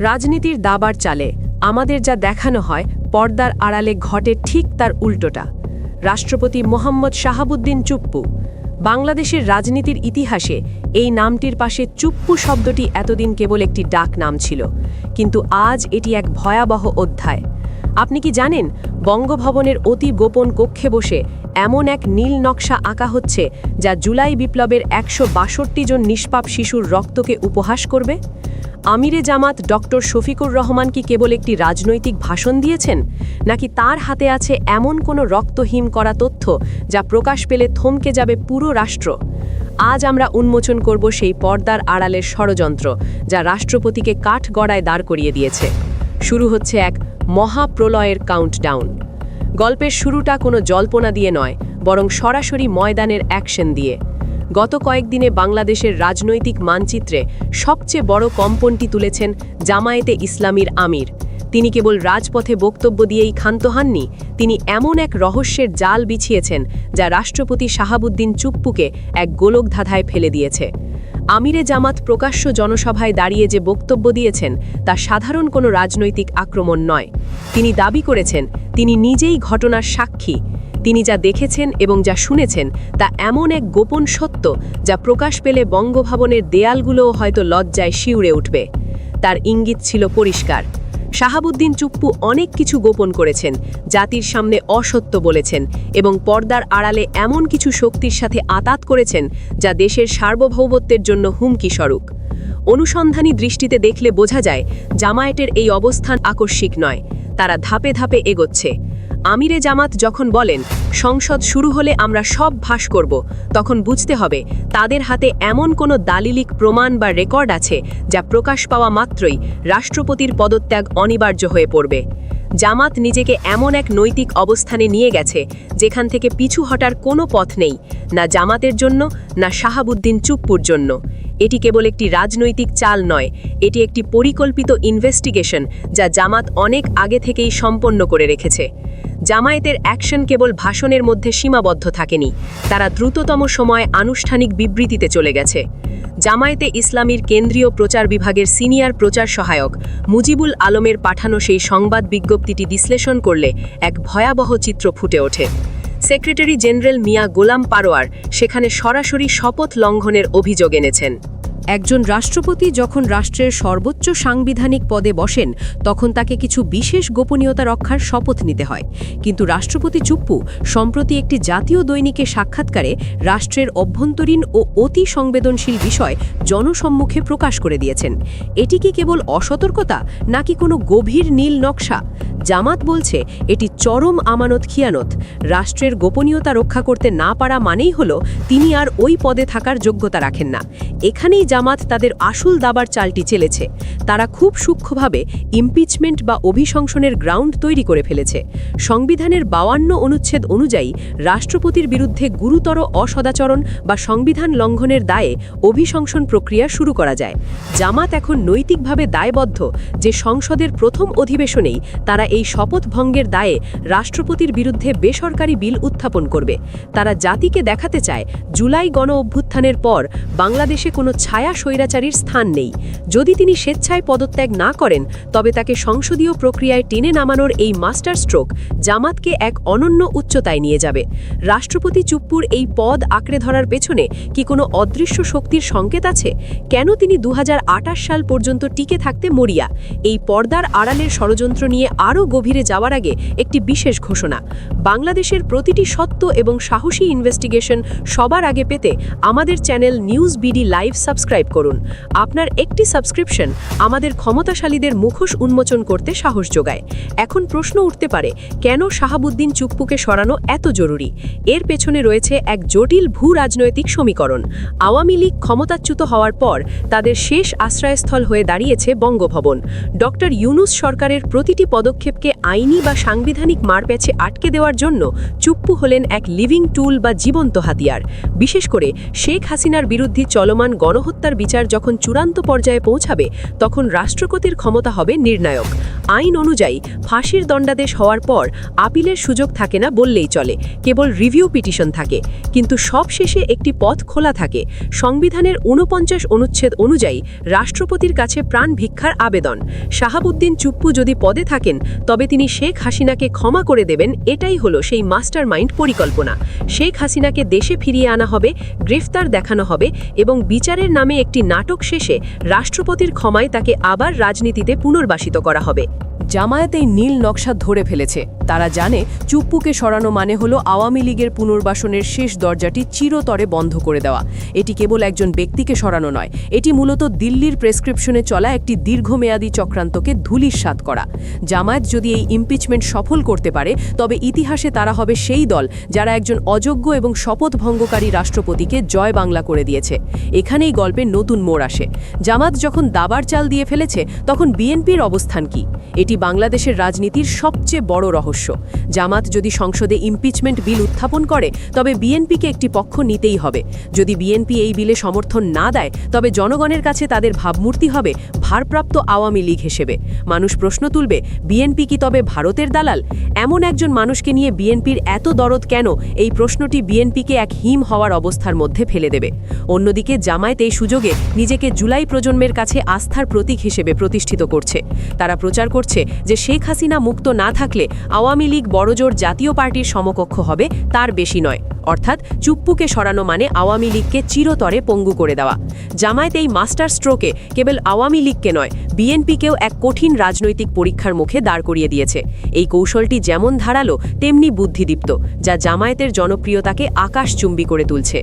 রাজনীতির দাবার চালে আমাদের যা দেখানো হয় পর্দার আড়ালে ঘটে ঠিক তার উল্টোটা। রাষ্ট্রপতি মোহাম্মদ শাহাবুদ্দিন চুপ্পু। বাংলাদেশের রাজনীতির ইতিহাসে এই নামটির পাশে চুপ্পু শব্দটি এতদিন কেবল একটি ডাক নাম ছিল, কিন্তু আজ এটি এক ভয়াবহ অধ্যায়। আপনি কি জানেন, বঙ্গভবনের অতি গোপন কক্ষে বসে এমন এক নীল নকশা আঁকা হচ্ছে যা জুলাই বিপ্লবের ১৬২ জন নিষ্পাপ শিশুর রক্তকে উপহাস করবে? আমিরে জামাত ডক্টর শফিকুর রহমান কি কেবল একটি রাজনৈতিক ভাষণ দিয়েছেন, নাকি তার হাতে আছে এমন কোনো রক্তহীন করা তথ্য যা প্রকাশ পেলে থমকে যাবে পুরো রাষ্ট্র? আজ আমরা উন্মোচন করব সেই পর্দার আড়ালের ষড়যন্ত্র যা রাষ্ট্রপতিকে কাঠগড়ায় দাঁড় করিয়ে দিয়েছে। শুরু হচ্ছে এক মহাপ্রলয়ের কাউন্টডাউন। গল্পের শুরুটা কোনো জল্পনা দিয়ে নয়, বরং সরাসরি ময়দানের অ্যাকশন দিয়ে। গত কয়েকদিনে বাংলাদেশের রাজনৈতিক মানচিত্রে সবচেয়ে বড় কম্পনটি তুলেছেন জামায়াতে ইসলামীর আমির। তিনি কেবল রাজপথে বক্তব্য দিয়েই ক্ষান্ত হননি, তিনি এমন এক রহস্যের জাল বিছিয়েছেন যা রাষ্ট্রপতি শাহাবুদ্দিন চুপ্পুকে এক গোলকধাঁধায় ফেলে দিয়েছে। আমিরে জামাত প্রকাশ্য জনসভায় দাঁড়িয়ে যে বক্তব্য দিয়েছেন তা সাধারণ কোনো রাজনৈতিক আক্রমণ নয়। তিনি দাবি করেছেন তিনি নিজেই ঘটনার সাক্ষী। তিনি যা দেখেছেন এবং যা শুনেছেন তা এমন এক গোপন সত্য যা প্রকাশ পেলে বঙ্গভবনের দেয়ালগুলোও হয়তো লজ্জায় শিউরে উঠবে। তার ইঙ্গিত ছিল পরিষ্কার। শাহাবুদ্দিন চুপ্পু অনেক কিছু গোপন করেছেন, জাতির সামনে অসত্য বলেছেন এবং পর্দার আড়ালে এমন কিছু শক্তির সাথে আতাত করেছেন যা দেশের সার্বভৌমত্বের জন্য হুমকি স্বরূপ। অনুসন্ধানী দৃষ্টিতে দেখলে বোঝা যায় জামায়াতের এই অবস্থান আকস্মিক নয়, তারা ধাপে ধাপে এগোচ্ছে। আমিরে জামাত যখন বলেন সংসদ শুরু হলে আমরা সব ফাঁস করব, তখন বুঝতে হবে তাদের হাতে এমন কোনো দালিলিক প্রমাণ বা রেকর্ড আছে যা প্রকাশ পাওয়া মাত্রই রাষ্ট্রপতির পদত্যাগ অনিবার্য হয়ে পড়বে। জামাত নিজেকে এমন এক নৈতিক অবস্থানে নিয়ে গেছে যেখান থেকে পিছু হটার কোনো পথ নেই, না জামাতের জন্য না শাহাবুদ্দিন চুপ্পুর জন্য। এটি কেবল একটি রাজনৈতিক চাল নয়, এটি একটি পরিকল্পিত ইনভেস্টিগেশন যা জামাত অনেক আগে থেকেই সম্পন্ন করে রেখেছে। জামায়াতের অ্যাকশন কেবল ভাষণের মধ্যে সীমাবদ্ধ থাকেনি, তারা দ্রুততম সময়ে আনুষ্ঠানিক বিবৃতিতে চলে গেছে। জামায়াতে ইসলামীর কেন্দ্রীয় প্রচার বিভাগের সিনিয়র প্রচার সহায়ক মুজিবুল আলমের পাঠানো সেই সংবাদ বিজ্ঞপ্তিটি বিশ্লেষণ করলে এক ভয়াবহ চিত্র ফুটে ওঠে। সেক্রেটারি জেনারেল মিয়া গোলাম পারোয়ার সেখানে সরাসরি শপথ লঙ্ঘনের অভিযোগ এনেছেন। একজন রাষ্ট্রপতি যখন রাষ্ট্রের সর্বোচ্চ সাংবিধানিক পদে বসেন তখন তাকে কিছু বিশেষ গোপনীয়তা রক্ষার শপথ নিতে হয়, কিন্তু রাষ্ট্রপতি চুপ্পু সম্প্রতি একটি জাতীয় দৈনিকে সাক্ষাৎকারে রাষ্ট্রের অভ্যন্তরীণ ও অতি সংবেদনশীল বিষয় জনসম্মুখে প্রকাশ করে দিয়েছেন। এটি কি কেবল অসতর্কতা নাকি কোনো গভীর নীল নকশা? জামাত বলছে এটি চরম আমানত খিয়ানত। রাষ্ট্রের গোপনীয়তা রক্ষা করতে না পারা মানেই হলো তিনি আর ওই পদে থাকার যোগ্যতা রাখেন না। এখানেই জামাত তাদের আসল দাবার চালটি চেলেছে। তারা খুব সূক্ষ্মভাবে ইমপিচমেন্ট বা অভিশংসনের গ্রাউন্ড তৈরি করে ফেলেছে। সংবিধানের 52 অনুচ্ছেদ অনুযায়ী রাষ্ট্রপতির বিরুদ্ধে গুরুতর অসদাচরণ বা সংবিধান লঙ্ঘনের দায়ে অভিশংসন প্রক্রিয়া শুরু করা যায়। জামাত এখন নৈতিকভাবে দায়বদ্ধ যে সংসদের প্রথম অধিবেশনেই তারা এই শপথ ভঙ্গের দায়ে রাষ্ট্রপতির বিরুদ্ধে বেসরকারি বিল উত্থাপন করবে। তারা জাতিকে দেখাতে চায় জুলাই গণ অভ্যুত্থানের পর বাংলাদেশে কোনো ছায়া স্বৈরাচারীর স্থান নেই। যদি তিনি স্বেচ্ছায় পদত্যাগ না করেন তবে তাকে সংসদীয় প্রক্রিয়ায় টেনে নামানোর এই মাস্টার স্ট্রোক জামাতকে এক অনন্য উচ্চতায় নিয়ে যাবে। রাষ্ট্রপতি চুপ্পুর এই পদ আঁকড়ে ধরার পেছনে কি কোনো অদৃশ্য শক্তির সংকেত আছে? কেন তিনি 2028 সাল পর্যন্ত টিকে থাকতে মরিয়া? এই পর্দার আড়ালের ষড়যন্ত্র নিয়ে আরও গভীরে যাওয়ার আগে একটি বিশেষ ঘোষণা। বাংলাদেশের প্রতিটি সত্য এবং সাহসী ইনভেস্টিগেশন সবার আগে পেতে আমাদের channel news BD live subscribe করুন। আপনার একটি সাবস্ক্রিপশন আমাদের ক্ষমতাশালীদের মুখোশ উন্মোচন করতে সাহস যোগায়। এখন প্রশ্ন উঠতে পারে, কেন শাহাবুদ্দিন চুপ্পুকে সরানো এত জরুরি? এর পেছনে রয়েছে এক জটিল ভূ রাজনৈতিক সমীকরণ। আওয়ামী লীগ ক্ষমতাচ্যুত হওয়ার পর তাদের শেষ আশ্রয়স্থল হয়ে দাঁড়িয়েছে বঙ্গভবন। ডক্টর ইউনূস সরকারের প্রতিটি পদক্ষেপকে আইনি বা সাংবিধানিক মারপ্যাচে আটকে দেওয়ার জন্য চুপ্পু হলেন এক লিভিং টুল বা জীবন্ত হাতিয়ার। বিশেষ করে শেখ হাসিনার বিরুদ্ধে চলমান গণহত্যার বিচার যখন চূড়ান্ত পর্যায়ে পৌঁছাবে, তখন রাষ্ট্রপতির ক্ষমতা হবে নির্ণায়ক। আইন অনুযায়ী ফাঁসির দণ্ডাদেশ হওয়ার পর আপিলের সুযোগ থাকে না বললেই চলে, কেবল রিভিউ পিটিশন থাকে। কিন্তু সবশেষে একটি পথ খোলা থাকে, সংবিধানের ৪৯ অনুচ্ছেদ অনুযায়ী রাষ্ট্রপতির কাছে প্রাণ ভিক্ষার আবেদন। শাহাবুদ্দিন চুপ্পু যদি পদে থাকেন, তবে তিনি শেখ হাসিনাকে ক্ষমা করে দেবেন। এটাই হলো সেই মাস্টার মাইন্ড পরিকল্পনা। শেখ হাসিনাকে দেশে ফিরিয়ে আনা হবে, গ্রেফতার দেখানো হবে এবং বিচারের নামে একটি নাটক শেষে রাষ্ট্রপতির ক্ষমায় তাকে আবার রাজনীতিতে পুনর্বাসিত করা হবে। জামায়াত এই নীল নকশা ধরে ফেলেছে। তারা জানে চুপ্পুকে সরানো মানে হলো আওয়ামী লীগের পুনর্বাসনের শেষ দরজাটি চিরতরে বন্ধ করে দেওয়া। এটি কেবল একজন ব্যক্তিকে সরানো নয়, এটি মূলত দিল্লির প্রেসক্রিপশনে চলা একটি দীর্ঘমেয়াদী চক্রান্তকে ধূলিসাৎ করা। জামায়াত যদি এই ইমপিচমেন্ট সফল করতে পারে, তবে ইতিহাসে তারা হবে সেই দল যারা একজন অযোগ্য এবং শপথ ভঙ্গকারী রাষ্ট্রপতিকে জয় বাংলা করে দিয়েছে। এখানেই গল্পের নতুন মোড় আসে। জামাত যখন দাবার চাল দিয়ে ফেলেছে, তখন বিএনপির অবস্থান কি? এটি বাংলাদেশের রাজনীতির সবচেয়ে বড় রহস্য। জামাত যদি সংসদে ইমপিচমেন্ট বিল উত্থাপন করে, তবে বিএনপিকে একটি পক্ষ নিতেই হবে। যদি বিএনপি এই বিলে সমর্থন না দেয়, তবে জনগণের কাছে তাদের ভাবমূর্তি হবে ভারপ্রাপ্ত আওয়ামী লীগ হিসেবে। মানুষ প্রশ্ন তুলবে, বিএনপি কি তবে ভারতের দালাল? এমন একজন মানুষকে নিয়ে বিএনপির এত দরদ কেন? এই প্রশ্নটি বিএনপিকে এক হিম হওয়ার অবস্থার মধ্যে ফেলে দেবে। অন্যদিকে জামায়াত এই সুযোগে নিজেকে জুলাই প্রজন্মের কাছে আস্থার প্রতীক হিসেবে প্রতিষ্ঠিত করছে। তারা প্রচার করছে যে শেখ হাসিনা মুক্ত না থাকলে আওয়ামী লীগ বড়জোর জাতীয় পার্টির সমকক্ষ হবে, তার বেশি নয়। অর্থাৎ চুপ্পুকে সরানো মানে আওয়ামী লীগকে চিরতরে পঙ্গু করে দেওয়া। জামায়াত এই মাস্টার স্ট্রোকে কেবল আওয়ামী লীগকে নয়, বিএনপিকেও এক কঠিন রাজনৈতিক পরীক্ষার মুখে দাঁড় করিয়ে দিয়েছে। এই কৌশলটি যেমন ধারালো, তেমনি বুদ্ধিদীপ্ত, যা জামায়াতের জনপ্রিয়তাকে আকাশচুম্বী করে তুলছে।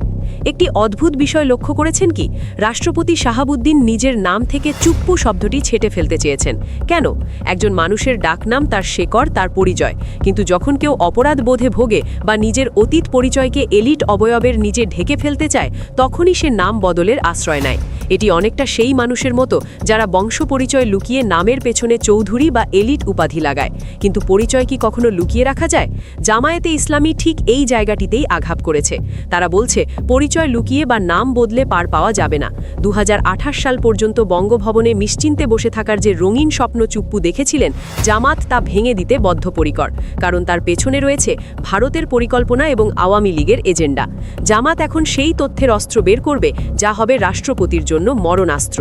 একটি অদ্ভুত বিষয় লক্ষ্য করেছেন কি? রাষ্ট্রপতি শাহাবুদ্দিন নিজের নাম থেকে চুপ্পু শব্দটি ছেঁটে ফেলতে চেয়েছেন। কেন? একজন মানুষের ডাকনাম তার শেকড়, তার পরিচয়। কিন্তু যখন কেউ অপরাধ বোধে ভোগে বা নিজের অতীত পরিচয়কে এলিট অবয়বের নিচে ঢেকে ফেলতে চায়, তখনই সে নাম বদলের আশ্রয় নেয়। এটি অনেকটা সেই মানুষের মতো যারা বংশ পরিচয় লুকিয়ে নামের পেছনে চৌধুরী বা এলিট উপাধি লাগায়। কিন্তু পরিচয় কি কখনো লুকিয়ে রাখা যায়? জামায়াতে ইসলামী ঠিক এই জায়গাটিতেই আঘাত করেছে। তারা বলছে, পরিচয় লুকিয়ে বা নাম বদলে পার পাওয়া যাবে না। ২০২৮ সাল পর্যন্ত বঙ্গভবনে নিশ্চিন্তে বসে থাকার যে রঙিন স্বপ্ন চুপ্পু দেখেছিলেন, জামাত তা ভেঙে দিতে বদ্ধপরিকর। কারণ তার পেছনে রয়েছে ভারতের পরিকল্পনা এবং আওয়ামী লীগের এজেন্ডা। জামাত এখন সেই তথ্যের অস্ত্র বের করবে, যা হবে রাষ্ট্রপতির জন্য মরণাস্ত্র।